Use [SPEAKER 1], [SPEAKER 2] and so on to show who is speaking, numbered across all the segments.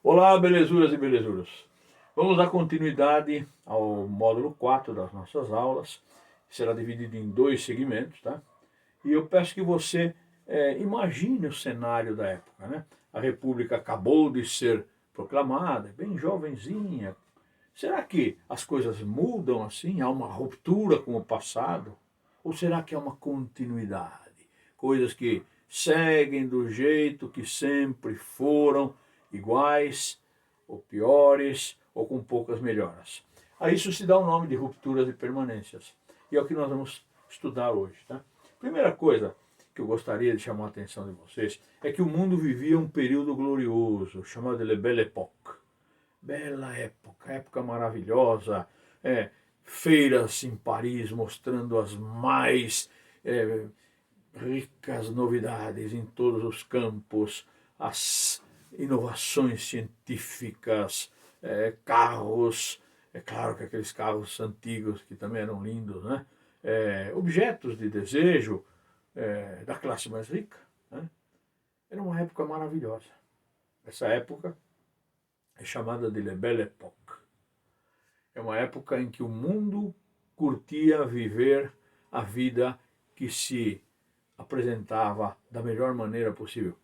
[SPEAKER 1] Olá, belezuras e belezuras. Vamos dar continuidade ao módulo 4 das nossas aulas. Será dividido em dois segmentos, tá? E eu peço que você imagine o cenário da época, né? A República acabou de ser proclamada, bem jovenzinha. Será que as coisas mudam assim? Há uma ruptura com o passado? Ou será que há uma continuidade? Coisas que seguem do jeito que sempre foram, iguais, ou piores, ou com poucas melhoras. A isso se dá o nome de rupturas e permanências. E é o que nós vamos estudar hoje. Tá? Primeira coisa que eu gostaria de chamar a atenção de vocês é que o mundo vivia um período glorioso, chamado de Belle Époque. Bela época, época maravilhosa, feiras em Paris mostrando as mais ricas novidades em todos os campos, as inovações científicas, carros, é claro que aqueles carros antigos que também eram lindos, né? Objetos de desejo da classe mais rica. Né? Era uma época maravilhosa. Essa época é chamada de La Belle Époque. É uma época em que o mundo curtia viver a vida que se apresentava da melhor maneira possível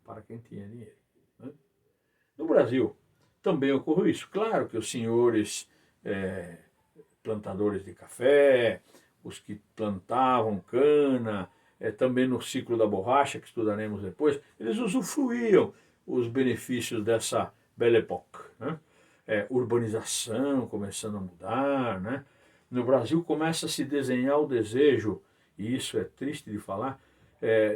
[SPEAKER 1] para quem tinha dinheiro. Né? No Brasil também ocorreu isso. Claro que os senhores plantadores de café, os que plantavam cana, também no ciclo da borracha, que estudaremos depois, eles usufruíam os benefícios dessa Belle Époque. Né? Urbanização começando a mudar. Né? No Brasil começa a se desenhar o desejo, e isso é triste de falar,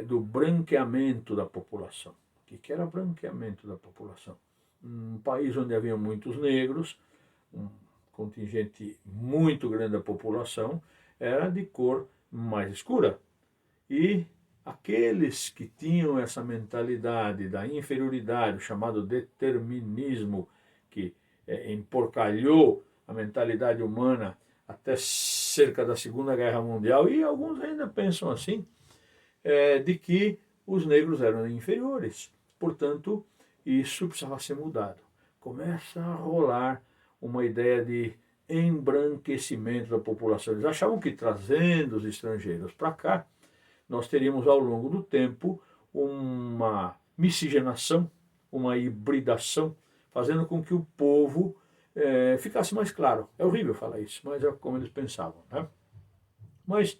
[SPEAKER 1] do branqueamento da população. O que era branqueamento da população? Um país onde havia muitos negros, um contingente muito grande da população, era de cor mais escura. E aqueles que tinham essa mentalidade da inferioridade, o chamado determinismo, que emporcalhou a mentalidade humana até cerca da Segunda Guerra Mundial, e alguns ainda pensam assim, de que os negros eram inferiores. Portanto, isso precisava ser mudado. Começa a rolar uma ideia de embranquecimento da população. Eles achavam que trazendo os estrangeiros para cá, nós teríamos ao longo do tempo uma miscigenação, uma hibridação, fazendo com que o povo ficasse mais claro. É horrível falar isso, mas é como eles pensavam. Né? Mas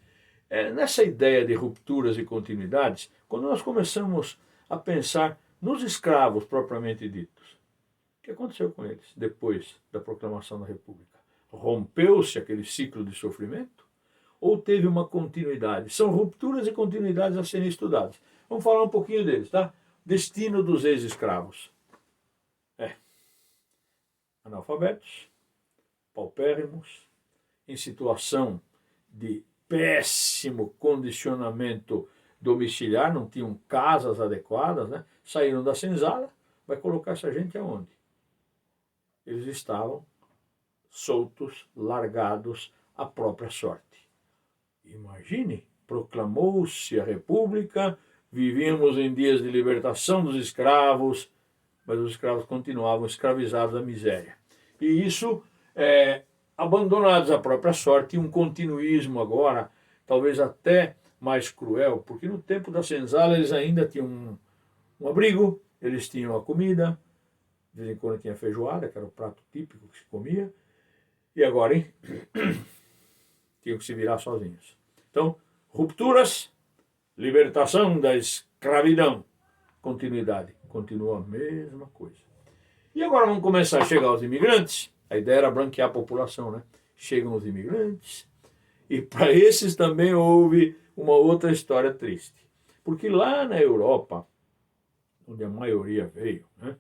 [SPEAKER 1] nessa ideia de rupturas e continuidades, quando nós começamos a pensar nos escravos propriamente ditos, o que aconteceu com eles depois da proclamação da República? Rompeu-se aquele ciclo de sofrimento? Ou teve uma continuidade? São rupturas e continuidades a serem estudadas. Vamos falar um pouquinho deles, tá? Destino dos ex-escravos. Analfabetos, paupérrimos, em situação de péssimo condicionamento domiciliar, não tinham casas adequadas, né? Saíram da senzala, vai colocar essa gente aonde? Eles estavam soltos, largados à própria sorte. Imagine, proclamou-se a República, vivíamos em dias de libertação dos escravos, mas os escravos continuavam escravizados à miséria. E isso, abandonados à própria sorte, um continuismo agora, talvez até mais cruel, porque no tempo da senzala eles ainda tinham um abrigo, eles tinham a comida, de vez em quando tinha feijoada, que era o prato típico que se comia, e agora, hein? Tinham que se virar sozinhos. Então, rupturas, libertação da escravidão, continuidade, continua a mesma coisa. E agora vão começar a chegar os imigrantes, a ideia era branquear a população, né? Chegam os imigrantes, e para esses também houve uma outra história triste. Porque lá na Europa, onde a maioria veio, né,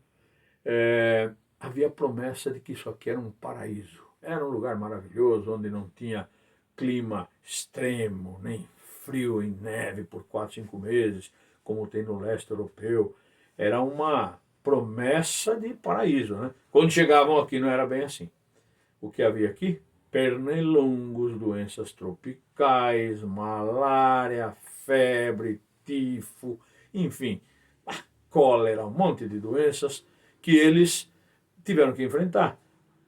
[SPEAKER 1] havia a promessa de que isso aqui era um paraíso. Era um lugar maravilhoso, onde não tinha clima extremo, nem frio e neve por 4, 5 meses, como tem no leste europeu. Era uma promessa de paraíso. Né? Quando chegavam aqui não era bem assim. O que havia aqui? Pernilongos, doenças tropicais, malária, febre, tifo, enfim, cólera, um monte de doenças que eles tiveram que enfrentar.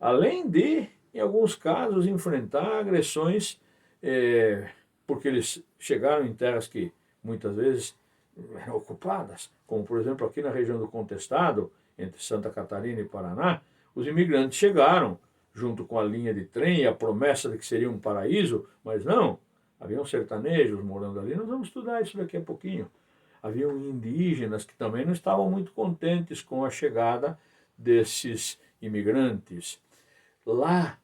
[SPEAKER 1] Além de, em alguns casos, enfrentar agressões, porque eles chegaram em terras que muitas vezes eram ocupadas, como por exemplo aqui na região do Contestado, entre Santa Catarina e Paraná, os imigrantes chegaram junto com a linha de trem e a promessa de que seria um paraíso, mas não, haviam sertanejos morando ali, nós vamos estudar isso daqui a pouquinho. Haviam indígenas que também não estavam muito contentes com a chegada desses imigrantes. Lá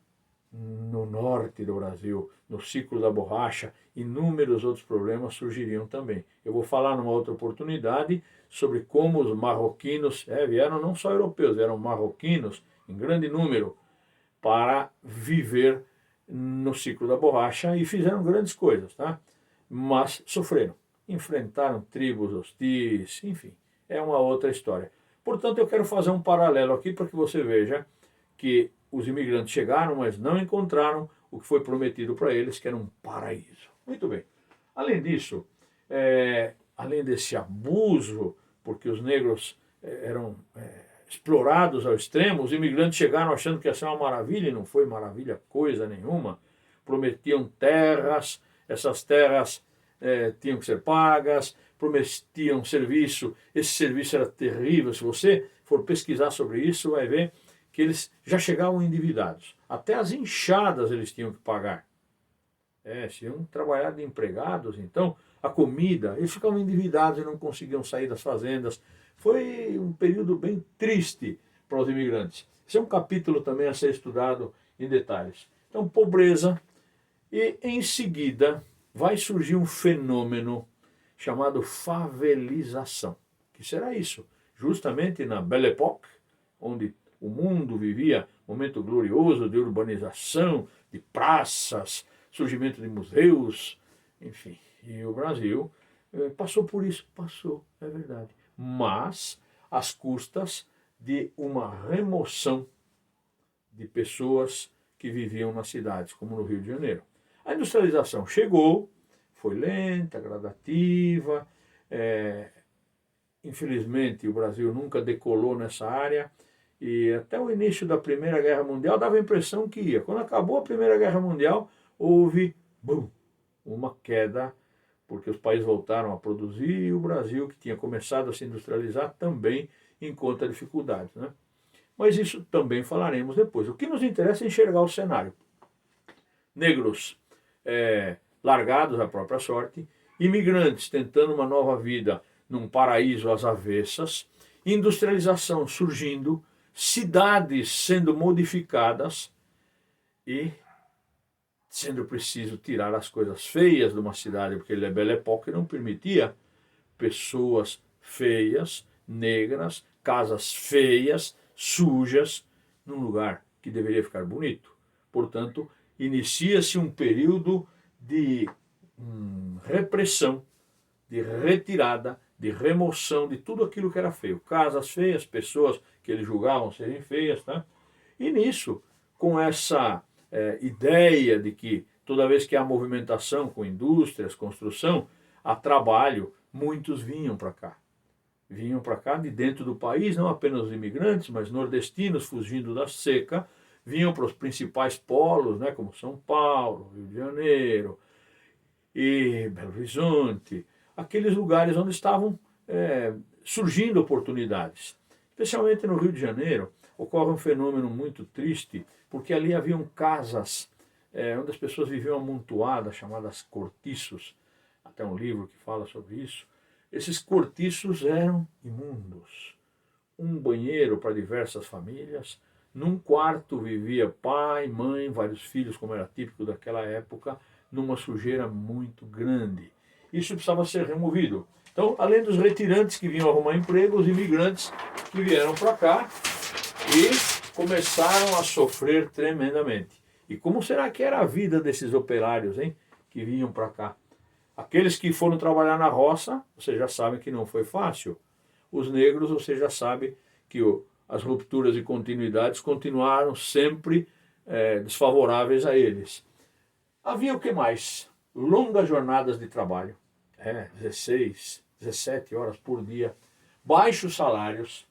[SPEAKER 1] no norte do Brasil, no ciclo da borracha, inúmeros outros problemas surgiriam também. Eu vou falar numa outra oportunidade sobre como os marroquinos, vieram não só europeus, vieram marroquinos em grande número para viver no ciclo da borracha e fizeram grandes coisas, tá? Mas sofreram, enfrentaram tribos hostis, enfim, é uma outra história. Portanto, eu quero fazer um paralelo aqui para que você veja que os imigrantes chegaram, mas não encontraram o que foi prometido para eles, que era um paraíso. Muito bem. Além disso, além desse abuso, porque os negros eram explorados ao extremo, os imigrantes chegaram achando que ia ser uma maravilha, e não foi maravilha coisa nenhuma. Prometiam terras, essas terras tinham que ser pagas, prometiam serviço, esse serviço era terrível. Se você for pesquisar sobre isso, vai ver que eles já chegavam endividados. Até as enxadas eles tinham que pagar. Se iam trabalhar de empregados, então a comida, eles ficavam endividados e não conseguiam sair das fazendas. Foi um período bem triste para os imigrantes. Esse é um capítulo também a ser estudado em detalhes. Então, pobreza, e em seguida vai surgir um fenômeno chamado favelização. Que será isso? Justamente na Belle Époque, onde o mundo vivia um momento glorioso de urbanização, de praças, surgimento de museus, enfim. E o Brasil passou por isso, passou, é verdade. Mas às custas de uma remoção de pessoas que viviam nas cidades, como no Rio de Janeiro. A industrialização chegou, foi lenta, gradativa, infelizmente o Brasil nunca decolou nessa área, e até o início da Primeira Guerra Mundial dava a impressão que ia. Quando acabou a Primeira Guerra Mundial, houve uma queda, porque os países voltaram a produzir e o Brasil, que tinha começado a se industrializar, também encontra dificuldades, né? Mas isso também falaremos depois. O que nos interessa é enxergar o cenário. Negros largados à própria sorte, imigrantes tentando uma nova vida num paraíso às avessas, industrialização surgindo, cidades sendo modificadas e sendo preciso tirar as coisas feias de uma cidade, porque a Belle Époque não permitia pessoas feias, negras, casas feias, sujas, num lugar que deveria ficar bonito. Portanto, inicia-se um período de repressão, de retirada, de remoção de tudo aquilo que era feio. Casas feias, pessoas que eles julgavam serem feias, tá? E nisso, com essa ideia de que toda vez que há movimentação com indústrias, construção, há trabalho, muitos vinham para cá. Vinham para cá de dentro do país, não apenas os imigrantes, mas nordestinos fugindo da seca, vinham para os principais polos, né, como São Paulo, Rio de Janeiro e Belo Horizonte, aqueles lugares onde estavam surgindo oportunidades. Especialmente no Rio de Janeiro, ocorre um fenômeno muito triste, porque ali haviam casas onde as pessoas viviam amontoadas, chamadas cortiços. Até um livro que fala sobre isso. Esses cortiços eram imundos. Um banheiro para diversas famílias. Num quarto vivia pai, mãe, vários filhos, como era típico daquela época, numa sujeira muito grande. Isso precisava ser removido. Então, além dos retirantes que vinham arrumar emprego, os imigrantes que vieram para cá e começaram a sofrer tremendamente. E como será que era a vida desses operários, hein, que vinham para cá? Aqueles que foram trabalhar na roça, vocês já sabem que não foi fácil. Os negros, você já sabe que as rupturas e continuidades continuaram sempre desfavoráveis a eles. Havia o que mais? Longas jornadas de trabalho, 16, 17 horas por dia, baixos salários,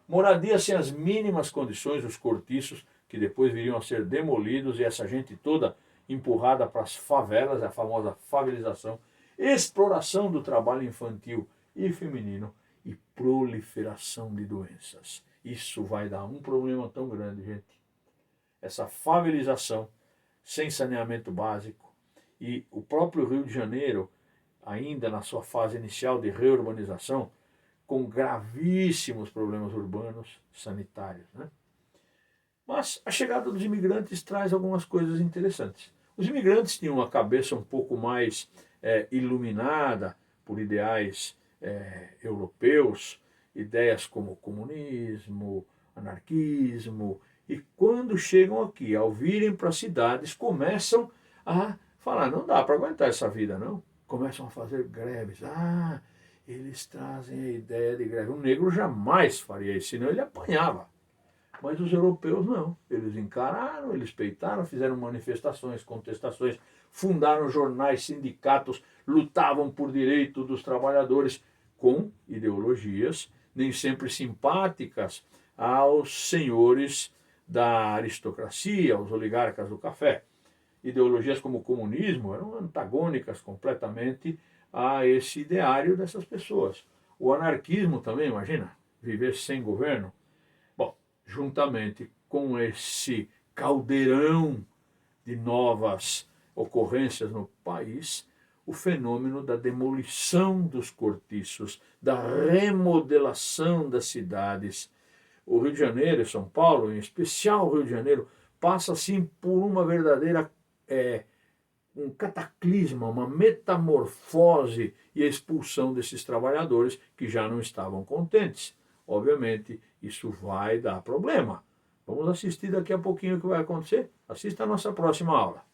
[SPEAKER 1] moradia sem as mínimas condições, os cortiços, que depois viriam a ser demolidos e essa gente toda empurrada para as favelas, a famosa favelização, exploração do trabalho infantil e feminino e proliferação de doenças. Isso vai dar um problema tão grande, gente. Essa favelização sem saneamento básico e o próprio Rio de Janeiro, ainda na sua fase inicial de reurbanização, com gravíssimos problemas urbanos sanitários, né? Mas a chegada dos imigrantes traz algumas coisas interessantes. Os imigrantes tinham uma cabeça um pouco mais iluminada por ideais europeus, ideias como comunismo, anarquismo, e quando chegam aqui, ao virem para as cidades, começam a falar, não dá para aguentar essa vida, não. Começam a fazer greves. Ah, eles trazem a ideia de greve. O negro jamais faria isso, senão ele apanhava. Mas os europeus não. Eles encararam, eles peitaram, fizeram manifestações, contestações, fundaram jornais, sindicatos, lutavam por direito dos trabalhadores com ideologias nem sempre simpáticas aos senhores da aristocracia, aos oligarcas do café. Ideologias como o comunismo eram antagônicas completamente a esse ideário dessas pessoas. O anarquismo também, imagina, viver sem governo. Bom, juntamente com esse caldeirão de novas ocorrências no país, o fenômeno da demolição dos cortiços, da remodelação das cidades. O Rio de Janeiro e São Paulo, em especial o Rio de Janeiro, passa assim por uma verdadeira um cataclisma, uma metamorfose e a expulsão desses trabalhadores que já não estavam contentes. Obviamente, isso vai dar problema. Vamos assistir daqui a pouquinho o que vai acontecer. Assista a nossa próxima aula.